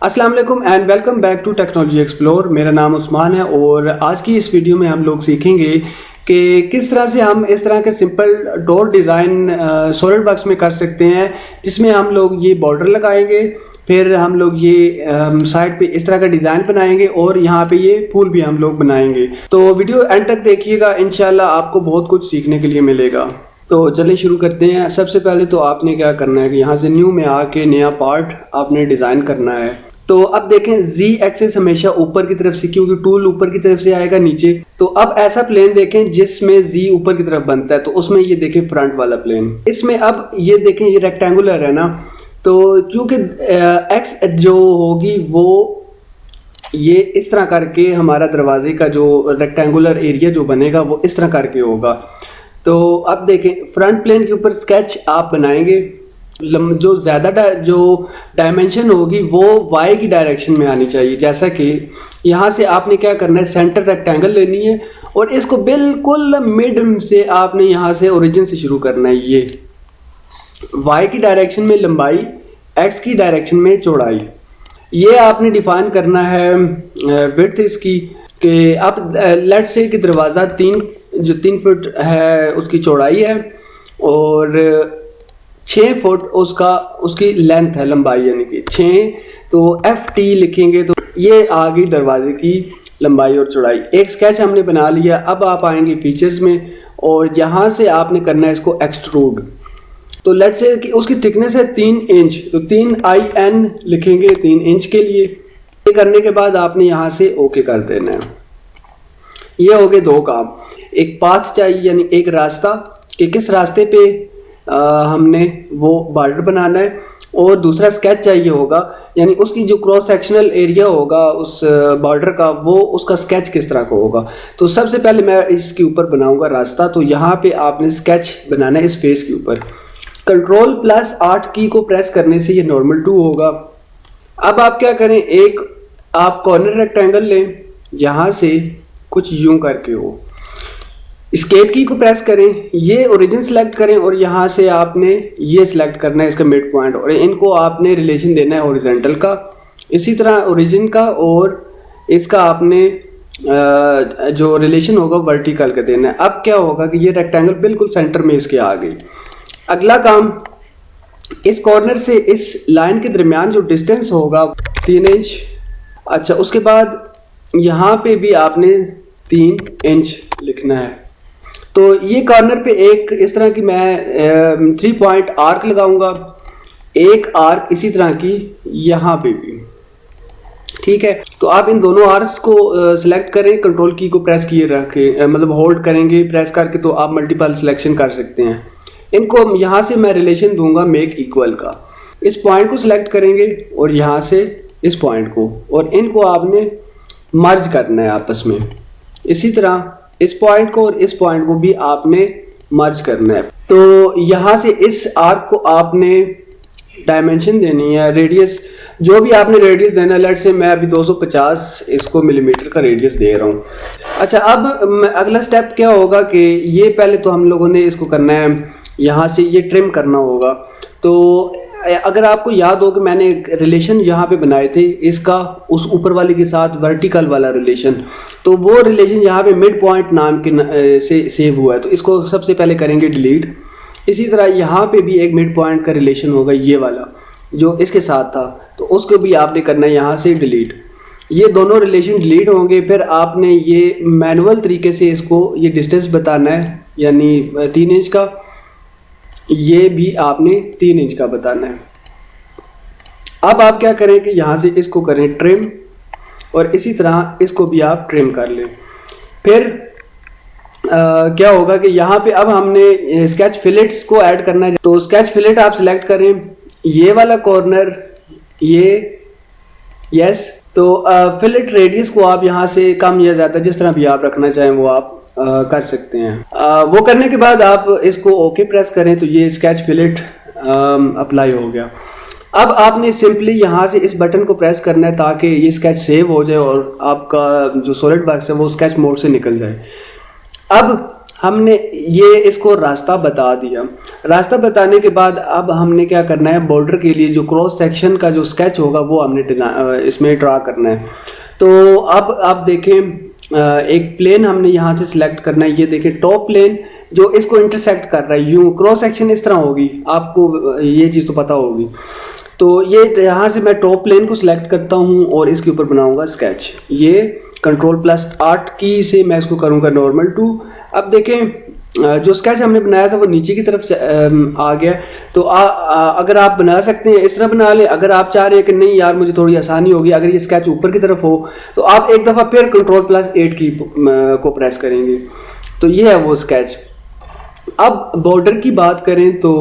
अस्सलाम वालेकुम and welcome back to technology explore. मेरा नाम उस्मान है और आज की इस वीडियो में हम लोग सीखेंगे कि किस तरह से हम इस तरह के simple door design solid works में कर सकते हैं, जिसमें हम लोग ये बॉर्डर लगाएंगे, फिर हम लोग ये साइड पे इस तरह का डिज़ाइन बनाएंगे और यहाँ पे ये फूल भी हम लोग बनाएंगे। तो वीडियो एंड तक देखिएगा, इंशाल्लाह आपको बहुत कुछ सीखने के लिए मिलेगा। तो चलिए शुरू करते हैं। सबसे पहले तो आपने क्या करना है कि यहाँ से न्यू में आके नया पार्ट आपने डिज़ाइन करना है। तो अब देखें जी एक्सिस हमेशा ऊपर की तरफ से, क्योंकि टूल ऊपर की तरफ से आएगा नीचे। तो अब ऐसा प्लेन देखें जिसमें जी ऊपर की तरफ बनता है, तो उसमें ये देखें फ्रंट वाला प्लेन। इसमें अब ये देखें ये रेक्टेंगुलर है ना, तो क्योंकि एक्स जो होगी वो ये इस तरह करके हमारा दरवाजे का जो रेक्टेंगुलर एरिया जो बनेगा वो इस तरह करके होगा। तो अब देखें फ्रंट प्लेन के ऊपर स्केच आप बनाएंगे, जो ज़्यादा जो डायमेंशन होगी वो वाई की डायरेक्शन में आनी चाहिए। जैसा कि यहाँ से आपने क्या करना है, सेंटर रेक्टेंगल लेनी है और इसको बिल्कुल मिड से आपने यहाँ से ओरिजिन से शुरू करना है। ये वाई की डायरेक्शन में लंबाई, एक्स की डायरेक्शन में चौड़ाई, ये आपने डिफाइन करना है विड्थ इसकी। कि अब लेट्स से कि दरवाज़ा 3 फुट है उसकी चौड़ाई है और 6 फुट उसकी लेंथ है, लंबाई यानी कि 6। तो FT लिखेंगे तो ये आ गई दरवाजे की लंबाई और चौड़ाई। एक स्केच हमने बना लिया। अब आप आएंगे फीचर्स में और यहाँ से आपने करना है इसको एक्सट्रूड। तो लेट्स से कि उसकी थिकनेस है 3 इंच, तो 3 IN लिखेंगे 3 इंच के लिए। ये करने के बाद आपने यहाँ से ओके कर देना है। ये हो गए 2 काम। एक पाथ चाहिए यानी एक रास्ता कि किस रास्ते पे हमने वो बॉर्डर बनाना है, और दूसरा स्केच चाहिए होगा यानी उसकी जो क्रॉस सेक्शनल एरिया होगा उस बॉर्डर का, वो उसका स्केच किस तरह का होगा। तो सबसे पहले मैं इसके ऊपर बनाऊंगा रास्ता। तो यहाँ पे आपने स्केच बनाना है इस फेस के ऊपर। Ctrl+8 की को प्रेस करने से ये नॉर्मल 2 होगा। अब आप क्या करें, एक आप कॉर्नर रेक्टेंगल लें, यहाँ से कुछ यूं करके हो, एस्केप की को प्रेस करें, ये ओरिजिन सेलेक्ट करें और यहाँ से आपने ये सिलेक्ट करना है इसका मिड पॉइंट, और इनको आपने रिलेशन देना है हॉरिजॉन्टल का, इसी तरह ओरिजिन का, और इसका आपने जो रिलेशन होगा वर्टिकल का देना है। अब क्या होगा कि ये रेक्टेंगल बिल्कुल सेंटर में इसके आ गई। अगला काम, इस कॉर्नर से इस लाइन के दरमियान जो डिस्टेंस होगा 3 इंच। अच्छा, उसके बाद यहाँ पे भी आपने 3 इंच लिखना है। तो ये कॉर्नर पे एक इस तरह की मैं 3 पॉइंट आर्क लगाऊंगा, एक आर्क इसी तरह की यहाँ पे भी, ठीक है। तो आप इन दोनों आर्क्स को सिलेक्ट करें, कंट्रोल की को प्रेस किए रखें, मतलब होल्ड करेंगे प्रेस करके, तो आप मल्टीपल सिलेक्शन कर सकते हैं। इनको यहाँ से मैं रिलेशन दूंगा मेक इक्वल का। इस पॉइंट को सिलेक्ट करेंगे और यहाँ से इस पॉइंट को, और इनको आपने मर्ज करना है आपस में। इसी तरह इस पॉइंट को और इस पॉइंट को भी आपने मर्ज करना है। तो यहाँ से इस आर्क को आपने डायमेंशन देनी है, रेडियस जो भी आपने रेडियस देना है। लेट से मैं अभी 250 इसको मिलीमीटर का रेडियस दे रहा हूँ। अच्छा, अब अगला स्टेप क्या होगा कि ये पहले तो हम लोगों ने इसको करना है, यहाँ से ये ट्रिम करना होगा। तो अगर आपको याद हो कि मैंने एक रिलेशन यहाँ पे बनाए थे इसका उस ऊपर वाले के साथ वर्टिकल वाला रिलेशन, तो वो रिलेशन यहाँ पे मिड पॉइंट नाम के से सेव हुआ है, तो इसको सबसे पहले करेंगे डिलीट। इसी तरह यहाँ पे भी एक मिड पॉइंट का रिलेशन होगा, ये वाला जो इसके साथ था, तो उसको भी आपने करना है यहाँ से डिलीट। ये दोनों रिलेशन डिलीट होंगे। फिर आपने ये मैनुअल तरीके से इसको ये डिस्टेंस बताना है, यानी 3 इंच का, ये भी आपने 3 इंच का बताना है। अब आप क्या करें कि यहाँ से इसको करें ट्रिम, और इसी तरह इसको भी आप ट्रिम कर लें। फिर क्या होगा कि यहाँ पे अब हमने स्केच फिलेट्स को ऐड करना है। तो स्केच फिलेट आप सिलेक्ट करें, ये वाला कॉर्नर, ये यस। तो फिलेट रेडियस को आप यहाँ से कम या ज़्यादा जिस तरह भी आप रखना चाहें वो आप कर सकते हैं। वो करने के बाद आप इसको ओके प्रेस करें तो ये स्केच फिलेट अप्लाई हो गया। अब आपने सिंपली यहाँ से इस बटन को प्रेस करना है ताकि ये स्केच सेव हो जाए और आपका जो सॉलिड वर्क्स है वो स्केच मोड से निकल जाए। अब हमने ये इसको रास्ता बता दिया। रास्ता बताने के बाद अब हमने क्या करना है, बॉर्डर के लिए जो क्रॉस सेक्शन का जो स्केच होगा वो हमने इसमें ड्रा करना है। तो अब आप देखें एक प्लेन हमने यहाँ से सिलेक्ट करना है। ये देखें टॉप प्लेन जो इसको इंटरसेक्ट कर रहा है, यूँ क्रॉस सेक्शन इस तरह होगी, आपको ये चीज़ तो पता होगी। तो ये यहाँ से मैं टॉप प्लेन को सिलेक्ट करता हूँ और इसके ऊपर बनाऊँगा स्केच। ये Ctrl+8 की से मैं इसको करूँगा नॉर्मल टू। अब देखें जो स्केच हमने बनाया था वो नीचे की तरफ से आ गया। तो अगर आप बना सकते हैं इस तरह बना लें। अगर आप चाह रहे हैं कि नहीं यार मुझे थोड़ी आसानी होगी अगर ये स्केच ऊपर की तरफ हो, तो आप एक दफ़ा फिर Ctrl+8 की को प्रेस करेंगे। तो ये है वो स्केच। अब बॉर्डर की बात करें तो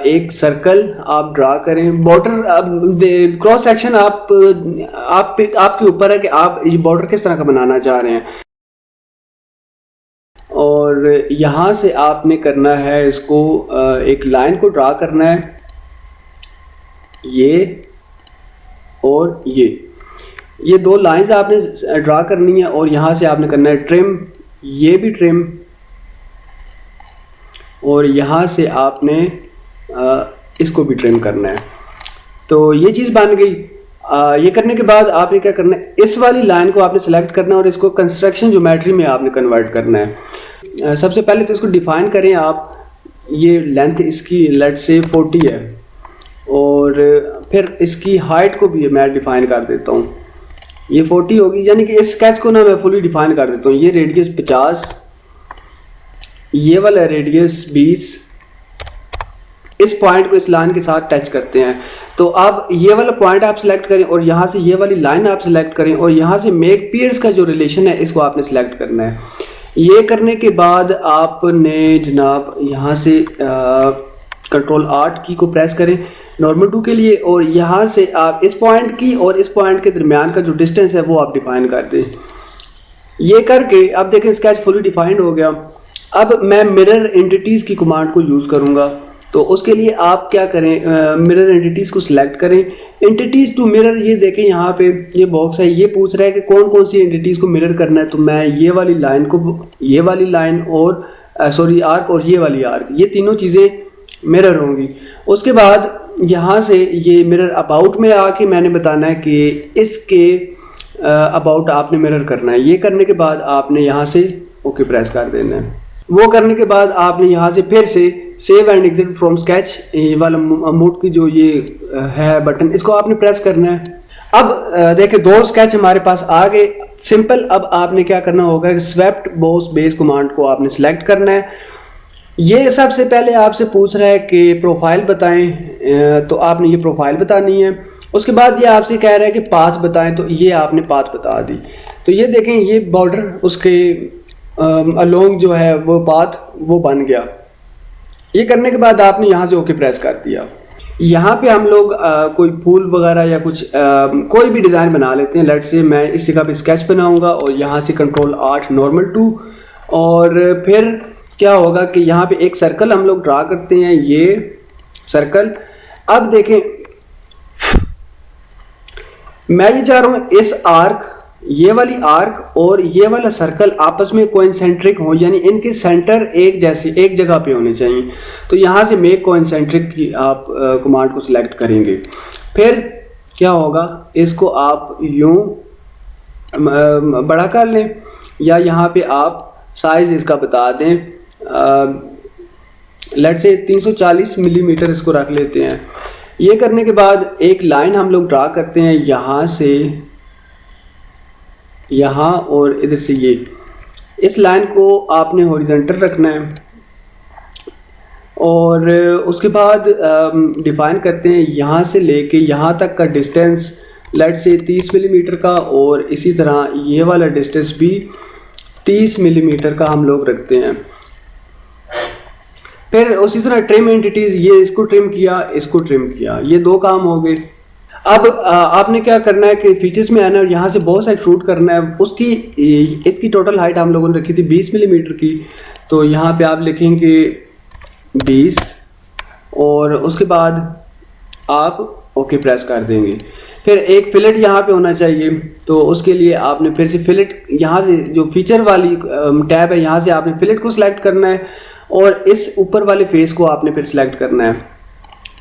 एक सर्कल आप ड्रा करें। बॉर्डर क्रॉस सेक्शन आपके ऊपर है कि आप ये बॉर्डर किस तरह का बनाना चाह रहे हैं। और यहाँ से आपने करना है इसको एक लाइन को ड्रा करना है, ये और ये दो लाइंस आपने ड्रा करनी है। और यहाँ से आपने करना है ट्रिम, ये भी ट्रिम, और यहाँ से आपने इसको भी ट्रिम करना है। तो ये चीज़ बन गई। ये करने के बाद आपने क्या करना है, इस वाली लाइन को आपने सेलेक्ट करना है और इसको कंस्ट्रक्शन ज्योमेट्री में आपने कन्वर्ट करना है। सबसे पहले तो इसको डिफाइन करें आप। ये लेंथ इसकी लेट से 40 है और फिर इसकी हाइट को भी मैं डिफाइन कर देता हूँ। ये 40 होगी, यानी कि इस स्केच को ना मैं फुली डिफाइन कर देता हूँ। ये रेडियस 50, ये वाला रेडियस 20। इस पॉइंट को इस लाइन के साथ टच करते हैं। तो अब ये वाला पॉइंट आप सिलेक्ट करें और यहाँ से ये वाली लाइन आप सिलेक्ट करें और यहाँ से मेक पियर्स का जो रिलेशन है इसको आपने सिलेक्ट करना है। ये करने के बाद आपने जनाब यहाँ से Ctrl+8 की को प्रेस करें नॉर्मल टू के लिए, और यहाँ से आप इस पॉइंट की और इस पॉइंट के दरमियान का जो डिस्टेंस है वो आप डिफाइन कर दें। ये करके अब देखें स्केच फुली डिफाइंड हो गया। अब मैं मिरर एंटिटीज़ की कमांड को यूज़ करूँगा। तो उसके लिए आप क्या करें, मिरर एंटिटीज़ को सिलेक्ट करें। एंटिटीज़ टू मिरर, ये देखें यहाँ पे ये बॉक्स है, ये पूछ रहा है कि कौन कौन सी एंटिटीज़ को मिरर करना है। तो मैं ये वाली लाइन को, ये वाली लाइन और सॉरी आर्क और ये वाली आर्क, ये तीनों चीज़ें मिरर होंगी। उसके बाद यहाँ से ये मिरर अबाउट में आके मैंने बताना है कि इसके अबाउट आपने मिरर करना है। ये करने के बाद आपने यहाँ से ओके प्रेस कर देना है। वो करने के बाद आपने यहाँ से फिर से save and exit from sketch वाला मोड की जो ये है बटन, इसको आपने प्रेस करना है। अब देखिए दो स्केच हमारे पास आ गए सिंपल। अब आपने क्या करना होगा, स्वेप्ट बॉस बेस कमांड को आपने सेलेक्ट करना है। ये सबसे पहले आपसे पूछ रहा है कि प्रोफाइल बताएं, तो आपने ये प्रोफाइल बतानी है। उसके बाद ये आपसे कह रहा है कि पाथ बताएं, तो ये आपने पाथ बता दी। तो ये देखें ये बॉर्डर उसके अलोंग जो है वो पाथ वो बन गया। ये करने के बाद आपने यहाँ से ओके प्रेस कर दिया। यहाँ पे हम लोग कोई फूल वगैरह या कुछ कोई भी डिज़ाइन बना लेते हैं। लेट्स से मैं इस जगह पे स्केच बनाऊंगा और यहाँ से Ctrl+8 नॉर्मल टू, और फिर क्या होगा कि यहाँ पे एक सर्कल हम लोग ड्रा करते हैं, ये सर्कल। अब देखें मैं ये चाह रहा हूँ इस आर्क, ये वाली आर्क और ये वाला सर्कल आपस में कोइंसेंट्रिक हो, यानी इनके सेंटर एक जैसे एक जगह पे होने चाहिए। तो यहाँ से मेक कोइंसेंट्रिक की आप कमांड को सिलेक्ट करेंगे। फिर क्या होगा, इसको आप यूं बड़ा कर लें या यहाँ पे आप साइज इसका बता दें, लेट्स से 340 मिलीमीटर इसको रख लेते हैं। ये करने के बाद एक लाइन हम लोग ड्रा करते हैं यहाँ से यहाँ और इधर से ये, इस लाइन को आपने हॉरिजॉन्टल रखना है। और उसके बाद डिफाइन करते हैं यहाँ से लेके यहाँ तक का डिस्टेंस लेट से 30 मिलीमीटर का, और इसी तरह ये वाला डिस्टेंस भी 30 मिलीमीटर का हम लोग रखते हैं। फिर उसी तरह ट्रिम एंटिटीज़, ये इसको ट्रिम किया, इसको ट्रिम किया, ये दो काम हो गए। अब आपने क्या करना है कि फीचर्स में आना है और यहाँ से बहुत सा एक्सट्रूड करना है। उसकी इसकी टोटल हाइट हम लोगों ने रखी थी 20 मिलीमीटर की, तो यहाँ पे आप लिखेंगे 20 और उसके बाद आप ओके प्रेस कर देंगे। फिर एक फिलेट यहाँ पे होना चाहिए, तो उसके लिए आपने फिर से फिलेट यहाँ से जो फीचर वाली टैब है यहाँ से आपने फिलेट को सिलेक्ट करना है और इस ऊपर वाले फेस को आपने फिर सिलेक्ट करना है,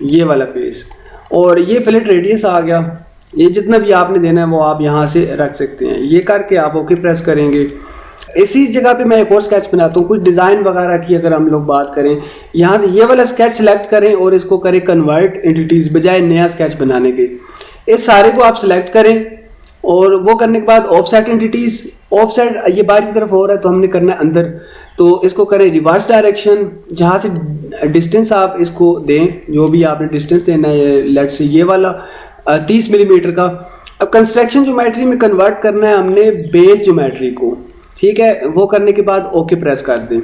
ये वाला फेस, और ये फिलेट रेडियस आ गया। ये जितना भी आपने देना है वो आप यहाँ से रख सकते हैं। ये करके आप ओके प्रेस करेंगे। इसी जगह पे मैं एक और स्केच बनाता हूँ, कुछ डिज़ाइन वगैरह की अगर हम लोग बात करें, यहाँ से ये वाला स्केच सिलेक्ट करें और इसको करें कन्वर्ट एंटिटीज बजाय नया स्केच बनाने के। इस सारे को आप सिलेक्ट करें और वो करने के बाद ऑफसेट एंटिटीज, ऑफसेट ये बाहर की तरफ हो रहा है तो हमने करना है अंदर, तो इसको करें रिवर्स डायरेक्शन, जहाँ से डिस्टेंस आप इसको दें, जो भी आपने डिस्टेंस देना है, लेट से ये वाला 30 मिलीमीटर का। अब कंस्ट्रक्शन ज्योमेट्री में कन्वर्ट करना है हमने बेस ज्योमेट्री को, ठीक है। वो करने के बाद ओके प्रेस कर दें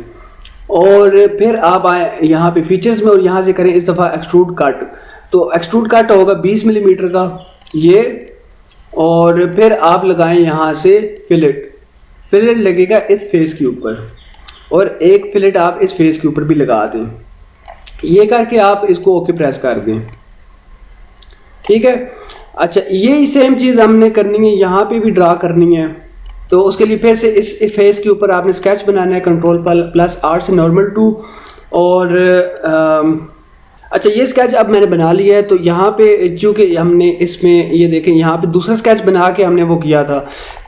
और फिर आप आए यहाँ पे फीचर्स में और यहाँ से करें इस दफ़ा एक्सट्रूड कट। तो एक्सट्रूड कट होगा 20 मिलीमीटर का ये, और फिर आप लगाएं यहाँ से फिलेट, फिलेट लगेगा इस फेस के ऊपर और एक फिलेट आप इस फेस के ऊपर भी लगा दें। ये करके आप इसको ओके प्रेस कर दें, ठीक है। अच्छा, ये सेम चीज़ हमने करनी है, यहाँ पे भी ड्रा करनी है। तो उसके लिए फिर से इस फेस के ऊपर आपने स्केच बनाना है, Ctrl+R से नॉर्मल टू, और अच्छा ये स्केच अब मैंने बना लिया है। तो यहाँ पे क्योंकि हमने इसमें ये देखें यहाँ पे दूसरा स्केच बना के हमने वो किया था,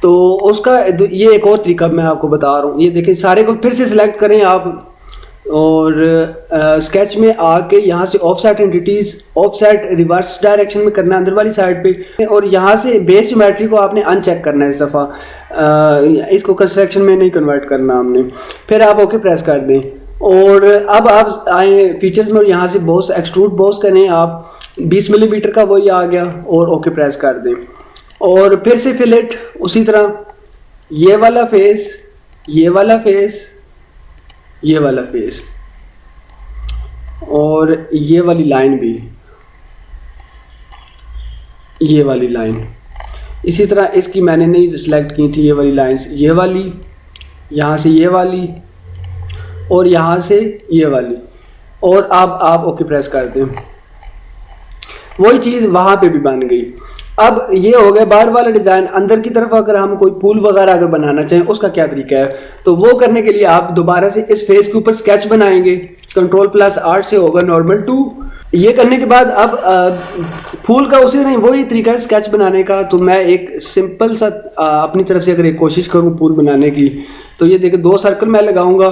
तो उसका ये एक और तरीका मैं आपको बता रहा हूँ। ये देखें, सारे को फिर से सिलेक्ट करें आप और स्केच में आके यहाँ से offset entities, offset reverse direction में करना है अंदर वाली साइड पे, और यहाँ से बेस ज्योमेट्री को आपने अनचेक करना है इस दफ़ा, इसको कंस्ट्रक्शन में नहीं कन्वर्ट करना हमने। फिर आप ओके प्रेस कर दें और अब आप आए फीचर्स में और यहाँ से बॉस, एक्सट्रूड बॉस करें आप 20 मिलीमीटर का, वही आ गया, और ओके प्रेस कर दें। और फिर से फिलेट उसी तरह, ये वाला फेस, ये वाला फेस, ये वाला फेस, और ये वाली लाइन भी, ये वाली लाइन इसी तरह, इसकी मैंने नहीं सिलेक्ट की थी ये वाली लाइंस, ये वाली, यहाँ से ये वाली और यहाँ से ये वाली, और आप ओके प्रेस कर दें। वही चीज़ वहाँ पे भी बन गई। अब ये हो गया बाहर वाला डिज़ाइन। अंदर की तरफ अगर हम कोई फूल वगैरह अगर बनाना चाहें उसका क्या तरीका है, तो वो करने के लिए आप दोबारा से इस फेस के ऊपर स्केच बनाएंगे, Ctrl+R से होगा नॉर्मल टू। ये करने के बाद अब फूल का उसी तरह वही तरीका है स्केच बनाने का। तो मैं एक सिंपल सा अपनी तरफ से अगर एक कोशिश करूँ फूल बनाने की, तो ये देखिए 2 सर्कल मैं लगाऊंगा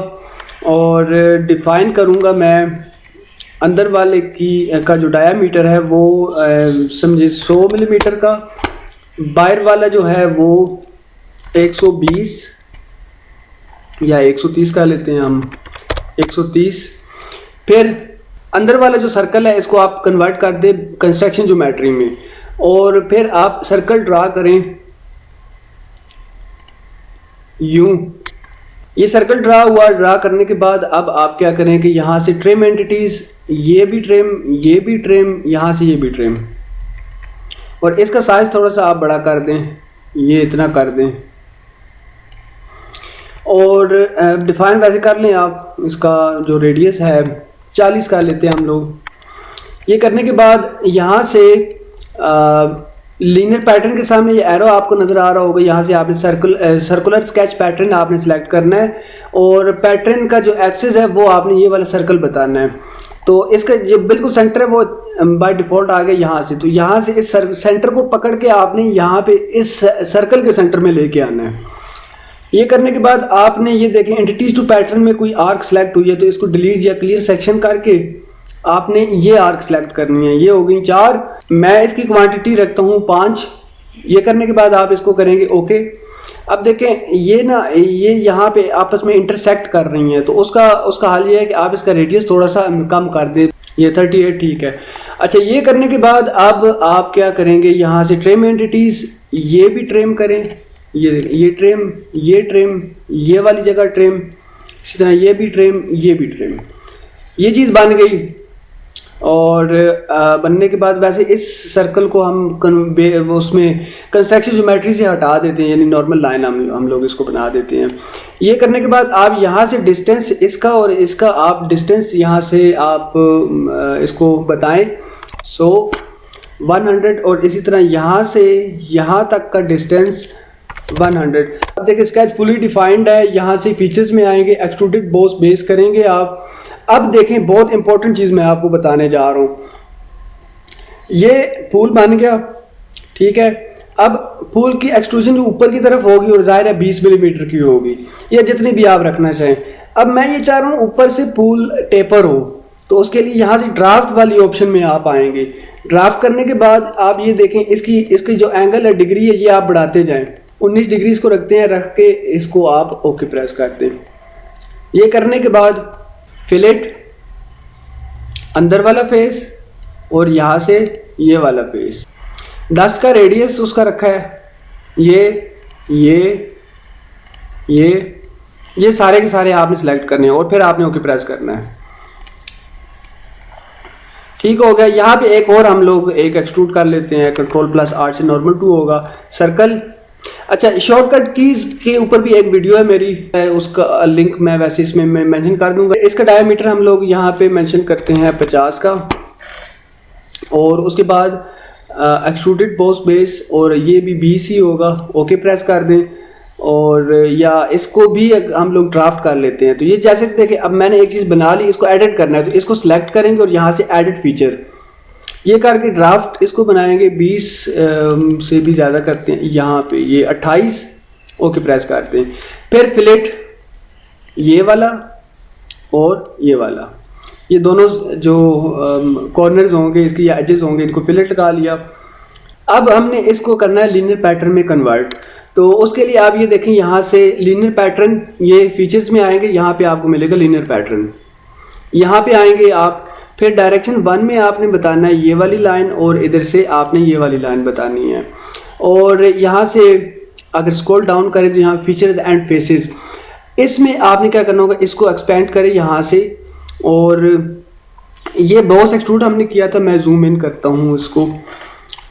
और डिफाइन करूंगा मैं अंदर वाले का जो डायामीटर है वो समझे 100 मिलीमीटर का, बाहर वाला जो है वो 120 या 130 का लेते हैं हम, 130। फिर अंदर वाला जो सर्कल है इसको आप कन्वर्ट कर दें कंस्ट्रक्शन ज्योमेट्री में, और फिर आप सर्कल ड्रा करें यूं। ये सर्कल ड्रा करने के बाद अब आप क्या करें कि यहाँ से ट्रिम एंटिटीज, ये भी ट्रिम, ये भी ट्रिम, यहाँ से ये भी ट्रिम, और इसका साइज थोड़ा सा आप बड़ा कर दें, ये इतना कर दें, और डिफाइन वैसे कर लें आप। इसका जो रेडियस है 40 का लेते हैं हम लोग। ये करने के बाद यहाँ से लीनियर पैटर्न के सामने ये एरो आपको नज़र आ रहा होगा, यहाँ से आपने सर्कुलर स्केच पैटर्न आपने सेलेक्ट करना है, और पैटर्न का जो एक्सिस है वो आपने ये वाला सर्कल बताना है। तो इसका ये बिल्कुल सेंटर है वो बाय डिफ़ॉल्ट आ गया यहाँ से। तो यहाँ से इस सेंटर को पकड़ के आपने यहाँ पे इस सर्कल के सेंटर में लेके आना है। ये करने के बाद आपने ये देखें एंटिटीज टू पैटर्न में कोई आर्क सेलेक्ट हुई है, तो इसको डिलीट या क्लियर सेक्शन करके आपने ये आर्क सेलेक्ट करनी है। ये हो गई 4, मैं इसकी क्वांटिटी रखता हूँ 5। ये करने के बाद आप इसको करेंगे ओके। अब देखें ये ना, ये यहाँ पे आपस में इंटरसेक्ट कर रही हैं, तो उसका हाल ये है कि आप इसका रेडियस थोड़ा सा कम कर दें, ये 38 ठीक है। अच्छा, ये करने के बाद अब आप क्या करेंगे, यहाँ से ट्रिम एंटिटीज, ये भी ट्रिम करें, ये ट्रिम, ये ट्रिम, ये वाली जगह ट्रिम, इसी तरह ये भी ट्रिम, ये भी ट्रिम। ये चीज़ बन गई। और बनने के बाद वैसे इस सर्कल को हम उसमें कंस्ट्रक्शन ज्योमेट्री से हटा देते हैं, यानी नॉर्मल लाइन हम लोग इसको बना देते हैं। ये करने के बाद आप यहाँ से डिस्टेंस इसका और इसका आप डिस्टेंस यहाँ से आप इसको बताएं। सो 100 और इसी तरह यहाँ से यहाँ तक का डिस्टेंस 100। अब देखिए स्केच फुली डिफाइंड है। यहाँ से फीचर्स में आएंगे, एक्सट्रूडेड बॉस बेस करेंगे आप। अब देखें बहुत इंपॉर्टेंट चीज़ मैं आपको बताने जा रहा हूँ। ये फूल बन गया, ठीक है। अब फूल की एक्सट्रूजन ऊपर की तरफ होगी और जाहिर है 20 मिलीमीटर की होगी, या जितनी भी आप रखना चाहें। अब मैं ये चाह रहा हूँ ऊपर से फूल टेपर हो, तो उसके लिए यहाँ से ड्राफ्ट वाली ऑप्शन में आप आएंगे। ड्राफ्ट करने के बाद आप ये देखें इसकी जो एंगल है, डिग्री है, ये आप बढ़ाते जाएं। 19 डिग्री इसको रखते हैं, रख के इसको आप ओके प्रेस करते हैं। ये करने के बाद फिलेट अंदर वाला फेस और यहाँ से ये वाला फेस, 10 का रेडियस उसका रखा है। ये सारे के सारे आपने सिलेक्ट करने हैं और फिर आपने ओके प्रेस करना है। ठीक हो गया। यहाँ पे एक और हम लोग एक एक्सट्रूड कर लेते हैं, Ctrl+R से नॉर्मल 2 होगा, सर्कल। अच्छा, शॉर्टकट कीज के ऊपर भी एक वीडियो है मेरी, उसका लिंक मैं वैसे इसमें मैं मेंशन कर दूंगा। इसका डायमीटर हम लोग यहाँ पे मेंशन करते हैं 50 का, और उसके बाद एक्सट्रूडेड बॉस बेस, और ये भी 20 ही होगा। ओके प्रेस कर दें, और या इसको भी हम लोग ड्राफ्ट कर लेते हैं। तो ये जैसे देखिए अब मैंने एक चीज़ बना ली, इसको एडिट करना है, तो इसको सिलेक्ट करेंगे और यहाँ से एडिट फीचर ये करके ड्राफ्ट इसको बनाएंगे। 20 से भी ज़्यादा करते हैं, यहाँ पे ये 28, ओके प्रेस करते हैं। फिर फिलेट ये वाला और ये वाला, ये दोनों जो कॉर्नर्स होंगे, इसकी एजेस होंगे, इनको फिलेट लगा लिया। अब हमने इसको करना है लीनियर पैटर्न में कन्वर्ट। तो उसके लिए आप ये देखें, यहाँ से लीनियर पैटर्न, ये फीचर्स में आएंगे, यहाँ पे आपको मिलेगा लीनियर पैटर्न। यहाँ पे आएंगे आप, फिर डायरेक्शन 1 में आपने बताना है ये वाली लाइन, और इधर से आपने ये वाली लाइन बतानी है। और यहाँ से अगर स्क्रॉल डाउन करें तो यहाँ फीचर्स एंड फेसेस, इसमें आपने क्या करना होगा, इसको एक्सपेंड करें यहाँ से। और ये बॉस एक्सट्रूड हमने किया था, मैं जूम इन करता हूँ इसको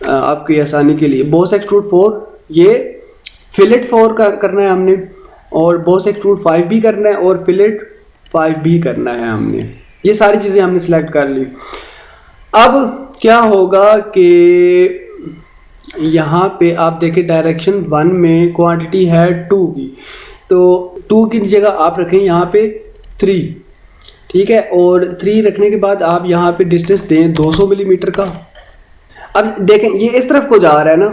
आपकी आसानी के लिए। बॉस एक्सट्रूड 4, ये फिलेट 4 का करना है हमने, और बॉस एक्सट्रूड 5 भी करना है, और फिलेट 5 भी करना है हमने। ये सारी चीज़ें हमने सिलेक्ट कर ली। अब क्या होगा कि यहाँ पे आप देखें डायरेक्शन 1 में क्वांटिटी है 2 की, तो 2 की जगह आप रखें यहाँ पे 3, ठीक है। और 3 रखने के बाद आप यहाँ पे डिस्टेंस दें 200 मिलीमीटर का। अब देखें ये इस तरफ को जा रहा है ना,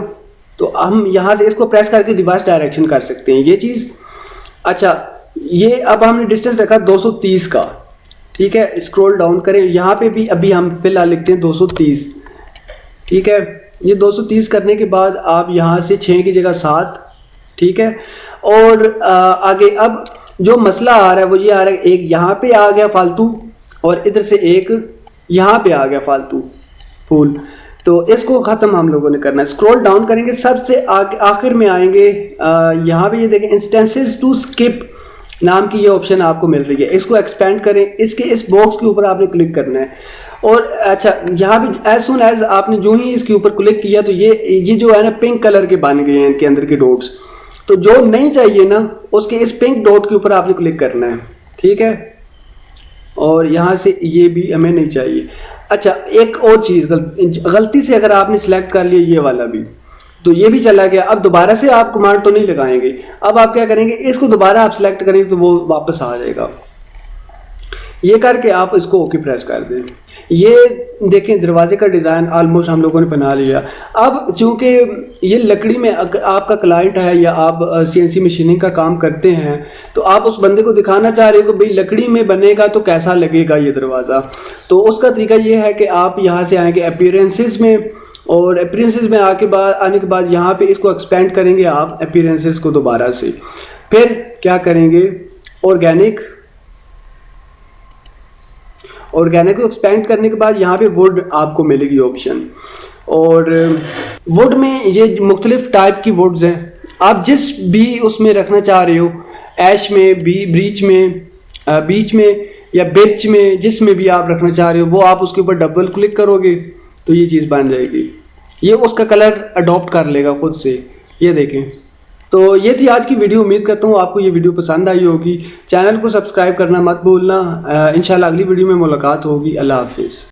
तो हम यहाँ से इसको प्रेस करके रिवर्स डायरेक्शन कर सकते हैं, ये चीज़। अच्छा, ये अब हमने डिस्टेंस रखा 230 का, ठीक है। स्क्रॉल डाउन करें, यहाँ पे भी अभी हम फिलहाल लिखते हैं 230, ठीक है। ये 230 करने के बाद आप यहाँ से 6 की जगह 7, ठीक है। और आगे अब जो मसला आ रहा है वो ये आ रहा है, एक यहाँ पे आ गया फालतू, और इधर से एक यहाँ पे आ गया फालतू फूल, तो इसको ख़त्म हम लोगों ने करना है। स्क्रॉल डाउन करेंगे, सबसे आखिर में आएंगे, यहाँ पे ये देखें इंस्टेंसेस टू स्किप नाम की ये ऑप्शन आपको मिल रही है। इसको एक्सपेंड करें, इसके इस बॉक्स के ऊपर आपने क्लिक करना है। और अच्छा, यहाँ भी एज सुन एज आपने जो ही इसके ऊपर क्लिक किया तो ये जो है ना पिंक कलर के बन गए हैं इनके अंदर के डॉट्स। तो जो नहीं चाहिए ना, उसके इस पिंक डॉट के ऊपर आपने क्लिक करना है, ठीक है। और यहाँ से ये भी हमें नहीं चाहिए। अच्छा, एक और चीज़, गलती से अगर आपने सिलेक्ट कर लिया ये वाला भी, तो ये भी चला गया। अब दोबारा से आप कमांड तो नहीं लगाएंगे, अब आप क्या करेंगे, इसको दोबारा आप सिलेक्ट करेंगे तो वो वापस आ जाएगा। ये करके आप इसको ओके प्रेस कर दें। ये देखें दरवाजे का डिज़ाइन ऑलमोस्ट हम लोगों ने बना लिया। अब चूंकि ये लकड़ी में आपका क्लाइंट है या आप CNC मशीनिंग का काम करते हैं, तो आप उस बंदे को दिखाना चाह रहे हो कि भाई लकड़ी में बनेगा तो कैसा लगेगा ये दरवाज़ा। तो उसका तरीका ये है कि आप यहाँ से आएंगे अपीयरेंसेस में, और अपीयरेंसेस में आने के बाद यहाँ पे इसको एक्सपेंड करेंगे आप अपीयरेंसेस को दोबारा से। फिर क्या करेंगे, ऑर्गेनिक को एक्सपेंड करने के बाद यहाँ पे वुड आपको मिलेगी ऑप्शन। और वुड में ये मुख्तलिफ टाइप की वुड्स हैं, आप जिस भी उसमें रखना चाह रहे हो, ऐश में, बीच में या बिर्च में, जिसमें भी आप रखना चाह रहे हो, वो आप उसके ऊपर डबल क्लिक करोगे तो ये चीज़ बन जाएगी। ये उसका कलर अडॉप्ट कर लेगा खुद से, ये देखें। तो ये थी आज की वीडियो। उम्मीद करता हूँ आपको ये वीडियो पसंद आई होगी। चैनल को सब्सक्राइब करना मत भूलना। इंशाल्लाह अगली वीडियो में मुलाकात होगी। अल्लाह हाफिज़।